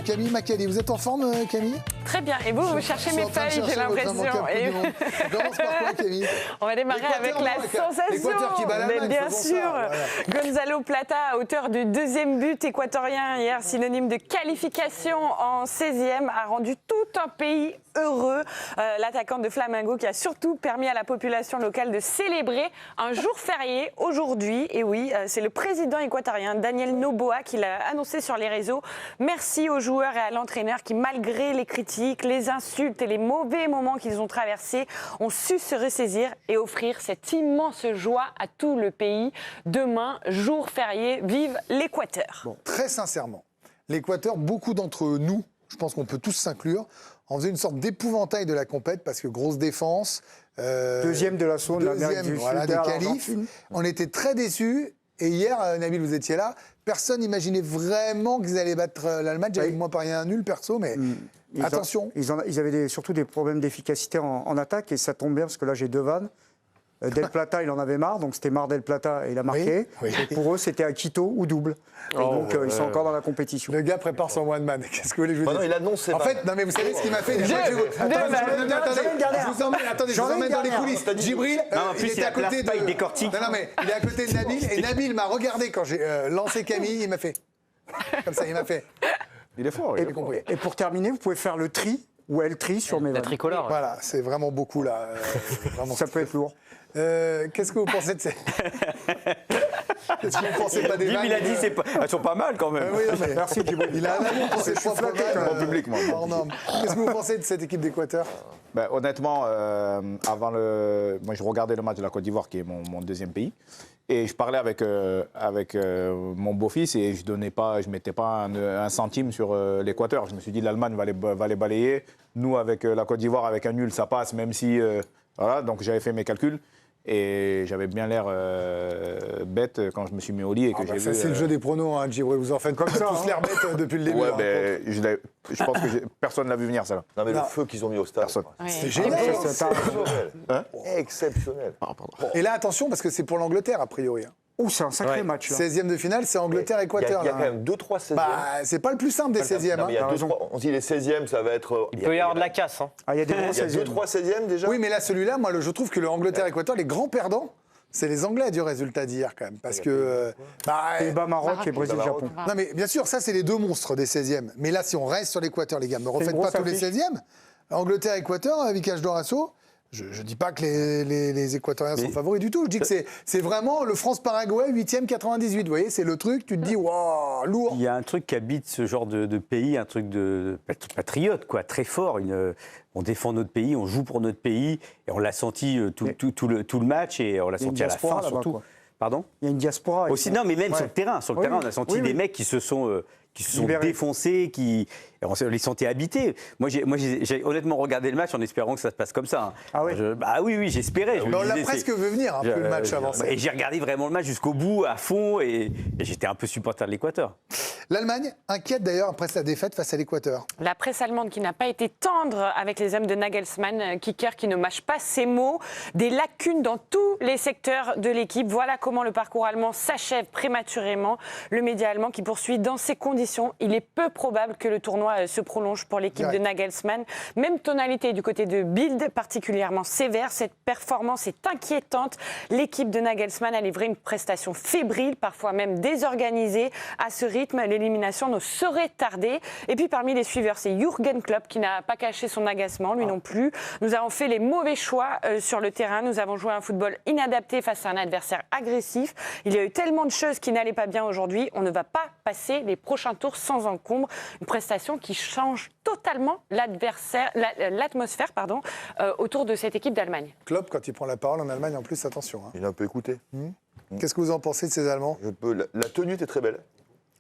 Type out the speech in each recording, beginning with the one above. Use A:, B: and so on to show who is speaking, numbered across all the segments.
A: Camille Macali. Vous êtes en forme, Camille?
B: Très bien. Et vous cherchez mes feuilles, j'ai l'impression.
A: On commence par quoi, Camille?
B: On va démarrer avec la sensation. Mais bien sûr, Gonzalo Plata, auteur du deuxième but équatorien hier, synonyme de qualification en 16e, a rendu tout un pays heureux. L'attaquant de Flamengo qui a surtout permis à la population locale de célébrer un jour férié aujourd'hui. Et oui, c'est le président équatorien Daniel Noboa qui l'a annoncé sur les réseaux. Merci aux joueurs et à l'entraîneur qui, malgré les critiques, les insultes et les mauvais moments qu'ils ont traversés, ont su se ressaisir et offrir cette immense joie à tout le pays. Demain, jour férié, vive l'Équateur.
A: Bon, très sincèrement, l'Équateur, beaucoup d'entre nous, je pense qu'on peut tous s'inclure, on faisait une sorte d'épouvantail de la compète parce que grosse défense.
C: Deuxième de la zone,
A: voilà, des qualifs. On était très déçus. Et hier, Nabil, vous étiez là. Personne n'imaginait vraiment qu'ils allaient battre l'Allemagne. J'avais moi parié un nul perso, mais attention.
C: Ils avaient surtout des problèmes d'efficacité en attaque et ça tombe bien parce que là j'ai deux vannes. Del Plata, il en avait marre, donc c'était marre Del Plata et il a marqué.
A: Oui.
C: Et pour eux, c'était Akito ou double. Donc ils sont encore dans la compétition.
A: Le gars prépare son one man. Qu'est-ce que vous voulez que je vous dise?
D: Non, il annonce.
A: En fait, non mais vous savez ce qu'il m'a fait. Attendez, je vous emmène dans les coulisses. Djibril, il était à côté de. Non mais il est à côté de Nabil et Nabil m'a regardé quand j'ai lancé Camille. Il m'a fait comme ça. Il m'a fait.
D: Il est fort.
C: Et pour terminer, vous pouvez faire le tri ou elle tri sur mes vannes.
E: La tricolore.
A: Voilà, c'est vraiment beaucoup là. Vraiment,
C: ça peut être lourd.
A: Qu'est-ce que vous pensez de ces... Qu'est-ce que vous pensez pas des vannes?
D: Il a dit, elles sont pas mal quand même.
A: Oui, non, mais
C: merci Djibril.
A: Il a un amour pour ses propres vannes.
D: Public, moi.
A: Qu'est-ce que vous pensez de cette équipe d'Équateur?
D: Honnêtement, moi je regardais le match de la Côte d'Ivoire qui est mon deuxième pays. Et je parlais avec mon beau-fils et je mettais pas un centime sur l'Équateur. Je me suis dit l'Allemagne va les balayer. Nous, avec la Côte d'Ivoire, avec un nul, ça passe, même si... voilà, donc j'avais fait mes calculs. Et j'avais bien l'air bête quand je me suis mis au lit et que j'ai vu...
A: C'est le jeu des pronos, hein, Djibril. Vous en faites comme ça, tous l'air bête depuis le début.
D: Ouais, je pense que personne ne l'a vu venir, ça.
F: Non, mais le feu qu'ils ont mis au stade.
A: C'est génial.
F: Exceptionnel.
A: Et là, attention, parce que c'est pour l'Angleterre, a priori.
C: Ouh, c'est un sacré match.
A: 16e de finale, c'est Angleterre-Équateur.
F: Il y a quand même 2-3 16e.
A: C'est pas le plus simple des 16e.
F: On dit les 16e, ça va être...
E: Il peut y avoir de la casse.
C: Il y a des bons 16e.
F: 2-3 16e déjà.
A: Oui, mais là, celui-là, moi, je trouve que le Angleterre-Équateur, les grands perdants, c'est les Anglais du résultat d'hier, quand même. Parce que...
C: Pays-Bas-Maroc et Brésil-Japon.
A: Non, mais bien sûr, ça, c'est les deux monstres des 16e. Mais là, si on reste sur l'Équateur, les gars, ne refaites pas tous les 16e. Angleterre-Équateur, Vicage Dorasso... Je ne dis pas que les Équatoriens sont favoris du tout. Je dis que c'est vraiment le France-Paraguay 8e 98. Vous voyez, c'est le truc, tu te dis, waouh, lourd.
G: Il y a un truc qui habite ce genre de pays, un truc de patriote, quoi, très fort. On défend notre pays, on joue pour notre pays, et on l'a senti tout le match, et on l'a senti à la fin surtout.
C: Quoi.
G: Pardon ?
C: Il y a une diaspora.
G: Aussi, non, mais même sur le terrain. Sur le terrain, on a senti des mecs qui se sont défoncés, on les sentait habités. Moi, j'ai honnêtement regardé le match en espérant que ça se passe comme ça.
C: Ah oui
G: oui, j'espérais.
A: On l'a presque vu venir, un peu le match avancé.
G: Et j'ai regardé vraiment le match jusqu'au bout, à fond, et j'étais un peu supporter de l'Équateur.
A: L'Allemagne inquiète d'ailleurs après sa défaite face à l'Équateur.
B: La presse allemande qui n'a pas été tendre avec les hommes de Nagelsmann, kicker qui ne mâche pas ses mots, des lacunes dans tous les secteurs de l'équipe. Voilà comment le parcours allemand s'achève prématurément. Le média allemand qui poursuit dans ces conditions. Il est peu probable que le tournoi se prolonge pour l'équipe de Nagelsmann. Même tonalité du côté de Bild, particulièrement sévère. Cette performance est inquiétante. L'équipe de Nagelsmann a livré une prestation fébrile, parfois même désorganisée. À ce rythme, l'élimination ne saurait tarder. Et puis parmi les suiveurs, c'est Jürgen Klopp qui n'a pas caché son agacement, lui non plus. Nous avons fait les mauvais choix sur le terrain. Nous avons joué un football inadapté face à un adversaire agressif. Il y a eu tellement de choses qui n'allaient pas bien aujourd'hui. On ne va pas passer les prochains tours sans encombre. Une prestation qui change totalement l'atmosphère autour de cette équipe d'Allemagne.
A: Klopp, quand il prend la parole en Allemagne, en plus, attention.
F: Il a un peu écouté.
A: Qu'est-ce que vous en pensez de ces Allemands?
F: La tenue était très belle.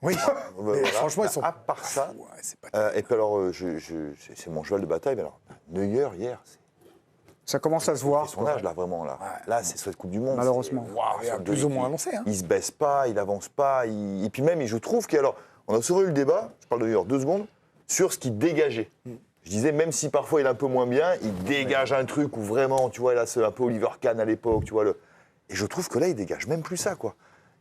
A: Oui, mais franchement, ils sont...
F: À part ça, et puis alors, c'est mon cheval de bataille, mais alors, Neuer, hier,
C: ça commence à se voir.
F: C'est son âge, là, vraiment, là. Là, c'est cette Coupe du Monde.
C: Malheureusement.
A: Plus ou moins annoncé.
F: Il se baisse pas, il avance pas, et puis même, je trouve alors, on a souvent eu le débat, je parle de Neuer 2 secondes, sur ce qu'il dégageait. Je disais, même si parfois il est un peu moins bien, il dégage un truc où vraiment, tu vois, là, c'est un peu Oliver Kahn à l'époque, tu vois. Et je trouve que là, il dégage même plus ça, quoi.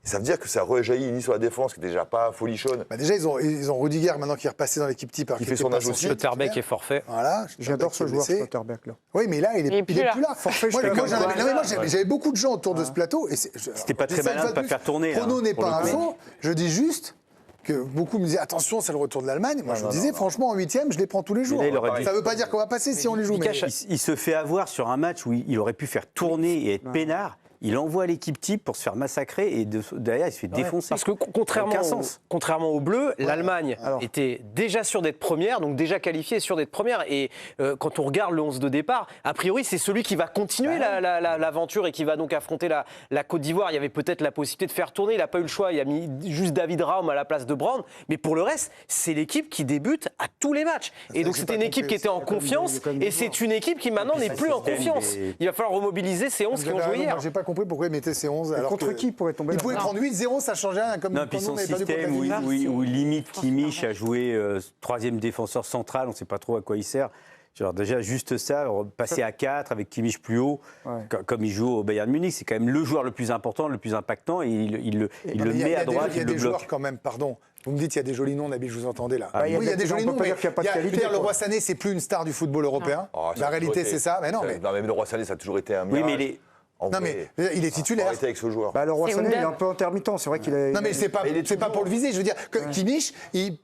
F: Ça veut dire que ça rejaillit ni sur la défense, qui est déjà pas folichonne.
A: Bah déjà, ils ont Rudiger maintenant qui est repassé dans l'équipe type.
F: Il fait son âge aussi.
E: Schlotterbeck est forfait.
A: Voilà.
C: J'adore ce joueur,
A: blessé.
C: Schlotterbeck, là.
A: Oui, mais là, il est plus là.
C: Forfait,
A: Moi,
C: je
A: j'avais beaucoup de gens autour de ce plateau.
G: C'était pas très malin de pas faire tourner.
A: Chrono n'est
G: pour
A: pas
G: le
A: un
G: coup.
A: faux. Je dis juste que beaucoup me disaient attention, c'est le retour de l'Allemagne. Moi, je vous disais, franchement, en 8e, je les prends tous les jours.
G: là, il aurait dû-
A: Ça ne veut pas dire qu'on va passer si on les joue. Mais...
G: Il se fait avoir sur un match où il aurait pu faire tourner et être peinard. Il envoie l'équipe type pour se faire massacrer et derrière, il se fait défoncer.
E: Parce que contrairement aux Bleus, l'Allemagne était déjà sûre d'être première, donc déjà qualifiée et sûre d'être première. Et quand on regarde le 11 de départ, a priori, c'est celui qui va continuer l'aventure et qui va donc affronter la Côte d'Ivoire. Il y avait peut-être la possibilité de faire tourner, il n'a pas eu le choix, il a mis juste David Raum à la place de Brand. Mais pour le reste, c'est l'équipe qui débute à tous les matchs. Et donc c'était une équipe qui était en confiance et c'est une équipe qui maintenant n'est plus en confiance. Il va falloir remobiliser ces 11 qui ont joué hier.
A: J'ai pas compris pourquoi il mettait ses 11. Alors
C: contre qui pourrait tomber
A: il
C: là
A: pouvait prendre 8-0, ça changeait rien. Comme
G: Non, puis son système où limite Kimmich a joué troisième défenseur central, on ne sait pas trop à quoi il sert. Genre déjà, juste ça, passer à 4 avec Kimmich plus haut, comme il joue au Bayern Munich, c'est quand même le joueur le plus important, le plus impactant, et il le met à droite,
A: il y a
G: il le
A: des
G: bloque.
A: joueurs quand même, pardon. Vous me dites il y a des jolis noms, Nabil, je vous entendais là.
C: Ah,
A: oui, il y a des jolis noms, mais
C: qu'il n'y a pas de qualité.
A: le Roi Sané, c'est plus une star du football européen. La réalité, c'est ça. Mais non, mais
F: le Roi Sané, ça a toujours été un
G: Oui,
F: mirage.
G: mais
A: non, mais il est titulaire.
F: Arrêtez avec ce joueur.
C: Le Roi
B: C'est
C: Sané, il est
B: Oudel.
C: un peu intermittent. C'est vrai qu'il est.
A: Non, mais c'est pas pour le viser. Je veux dire, que Kimmich,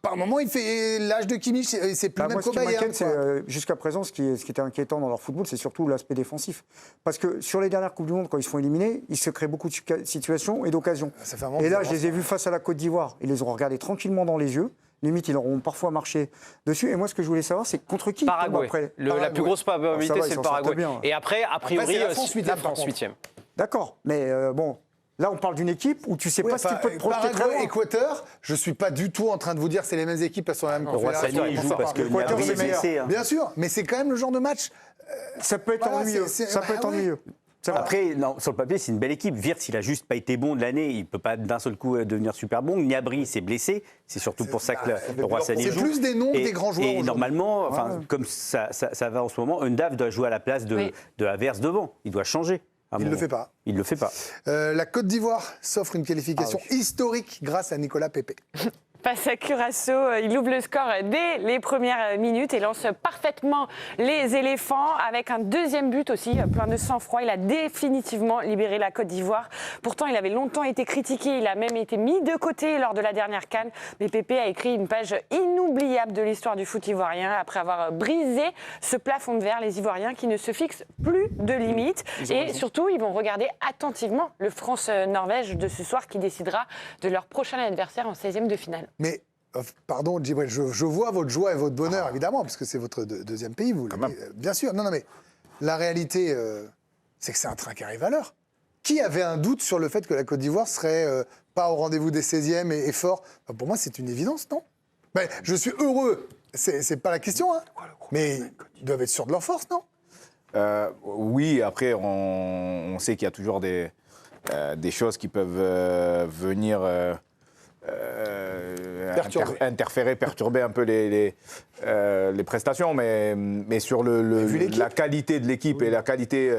A: par moment, il fait l'âge de Kimmich, c'est plus le même
C: Moi, ce
A: qu'au
C: qui
A: Bayern.
C: m'inquiète, c'est jusqu'à présent, ce qui était inquiétant dans leur football, c'est surtout l'aspect défensif. Parce que sur les dernières Coupes du Monde, quand ils se font éliminer, ils se créent beaucoup de situations et d'occasions.
A: Ça fait un moment
C: Et
A: qu'ils
C: là,
A: avancent
C: je les ai vus face à la Côte d'Ivoire. Ils les ont regardés tranquillement dans les yeux. Limite, ils leur ont parfois marché dessus. Et moi, ce que je voulais savoir, c'est contre qui
E: Paraguay.
C: après
E: La plus grosse probabilité,
C: Ça va,
E: c'est
C: ils
E: le
C: s'en sortent
E: Paraguay.
C: bien.
E: Et après, a priori,
A: c'est la France,
E: la France
A: 8e.
E: 8e.
C: D'accord. Mais bon, là, on parle d'une équipe où tu sais pas si tu peux te projeter très
A: Paraguay,
C: loin.
A: Équateur, je suis pas du tout en train de vous dire c'est les mêmes équipes, elles sont la même
G: Le Roi
A: confédération.
G: Sané, il joue parce que
C: L'Équateur,
G: Gnabry
C: c'est
G: est
C: meilleur.
G: blessé, hein.
A: Bien sûr, mais c'est quand même le genre de match.
C: Ça peut être
A: Voilà,
C: ennuyeux. Ça peut être ennuyeux. C'est vrai.
G: Après, non, sur le papier, c'est une belle équipe. Wirtz, il a juste pas été bon de l'année. Il peut pas d'un seul coup devenir super bon. Gnabry s'est blessé. C'est surtout pour ça que le Roi Sané
A: C'est
G: joue.
A: plus des noms que des grands joueurs
G: Et
A: aujourd'hui.
G: normalement, comme ça va en ce moment, Undav doit jouer à la place de Havertz devant. Il doit changer.
A: Il ne le fait pas.
G: Il le fait pas.
A: La Côte d'Ivoire s'offre une qualification historique grâce à Nicolas Pepe.
B: Face à Curaçao, il ouvre le score dès les premières minutes et lance parfaitement les éléphants avec un deuxième but aussi, plein de sang-froid. Il a définitivement libéré la Côte d'Ivoire. Pourtant, il avait longtemps été critiqué, il a même été mis de côté lors de la dernière CAN. Mais Pépé a écrit une page inoubliable de l'histoire du foot ivoirien après avoir brisé ce plafond de verre, les Ivoiriens qui ne se fixent plus de limites. Et surtout, ils vont regarder attentivement le France-Norvège de ce soir qui décidera de leur prochain adversaire en 16e de finale.
A: Mais, pardon, Djibril, je vois votre joie et votre bonheur, évidemment, parce que c'est votre deuxième pays, vous l'avez, bien sûr. Non, mais la réalité, c'est que c'est un train qui arrive à l'heure. Qui avait un doute sur le fait que la Côte d'Ivoire serait pas au rendez-vous des 16e et fort? Pour moi, c'est une évidence, non? Mais je suis heureux, c'est pas la question, hein. Mais ils doivent être sûrs de leur force, non?
D: Oui, après, on sait qu'il y a toujours des choses qui peuvent venir interférer, perturber un peu les prestations, mais sur la qualité de l'équipe et la qualité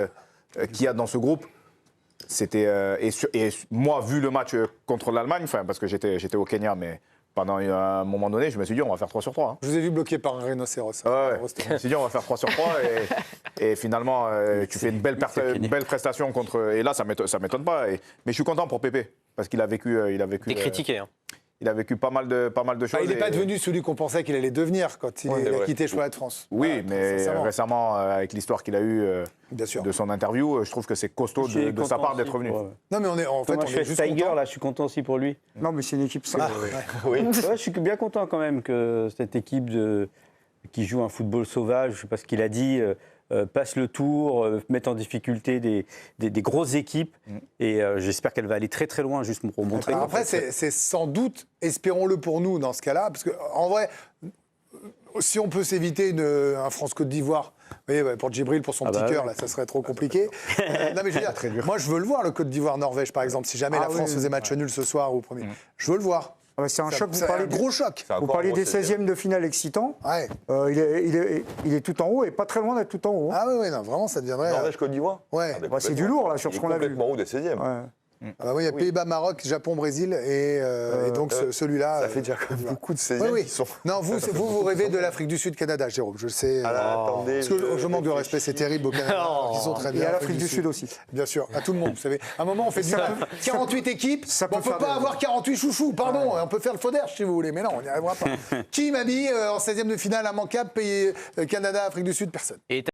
D: qu'il y a dans ce groupe, c'était et moi, vu le match contre l'Allemagne, parce que j'étais au Kenya, mais pendant un moment donné, je me suis dit, on va faire 3 sur 3. Hein.
A: Je vous ai vu bloqué par un rhinocéros.
D: Ouais. Je me suis dit, on va faire 3 sur 3 et finalement, tu fais une belle prestation contre. Et là, ça m'étonne pas. Mais je suis content pour Pépé parce qu'il a vécu.
E: T'es critiqué. Hein.
D: Il a vécu pas mal de choses.
A: Il n'est pas devenu celui qu'on pensait qu'il allait devenir quand il a quitté le championnat de France.
D: Oui, mais récemment, avec l'histoire qu'il a eue
A: Bien sûr.
D: de son interview, je trouve que c'est costaud de sa part d'être revenu.
A: Non, mais on est juste
G: Tiger,
A: content.
G: là, je suis content aussi pour lui.
C: Non, mais c'est une équipe.
F: Oui.
G: Ouais, je suis bien content quand même que cette équipe qui joue un football sauvage, je ne sais pas ce qu'il a dit, passe le tour, mette en difficulté des grosses équipes. Et j'espère qu'elle va aller très très loin, juste pour montrer.
A: Alors après, c'est sans doute, espérons-le pour nous dans ce cas-là, parce qu'en vrai, si on peut s'éviter un France-Côte d'Ivoire, vous voyez, pour Djibril, pour son petit cœur, là, ça serait trop compliqué. Non, mais je veux dire, moi, je veux le voir, le Côte d'Ivoire-Norvège, par exemple, si jamais la France faisait match nul ce soir ou au premier. Je veux le voir.
C: Ah bah, c'est un choc.
A: C'est un gros choc.
C: Vous parliez des 16e de finale excitants.
A: Ouais.
C: Il est tout en haut et pas très loin d'être tout en haut. Hein.
A: Ah oui, non, vraiment, ça deviendrait.
F: Norvège-Côte d'Ivoire?
A: Ouais.
F: Ah,
C: Bah, c'est du lourd, là, sur ce qu'on a vu.
F: Complètement haut des 16e.
C: Ouais.
A: Ah bah oui, il y a Pays-Bas, Maroc, Japon, Brésil, et donc celui-là.
F: Ça fait déjà quand même beaucoup de 16e
A: Oui.
F: qui sont.
A: Non, vous rêvez de l'Afrique du Sud, Canada, Jérôme, je le sais.
F: Attendez.
A: Parce que je manque de respect, c'est terrible au Canada, ils sont très bien.
C: Et à l'Afrique du Sud aussi.
A: Bien sûr, à tout le monde, vous savez. À un moment, on fait 48 équipes, on ne peut pas avoir 48 chouchous, pardon, on peut faire le faux d'air si vous voulez, mais non, on n'y arrivera pas. Qui m'a mis en 16e de finale immanquable, Canada, Afrique du Sud, personne.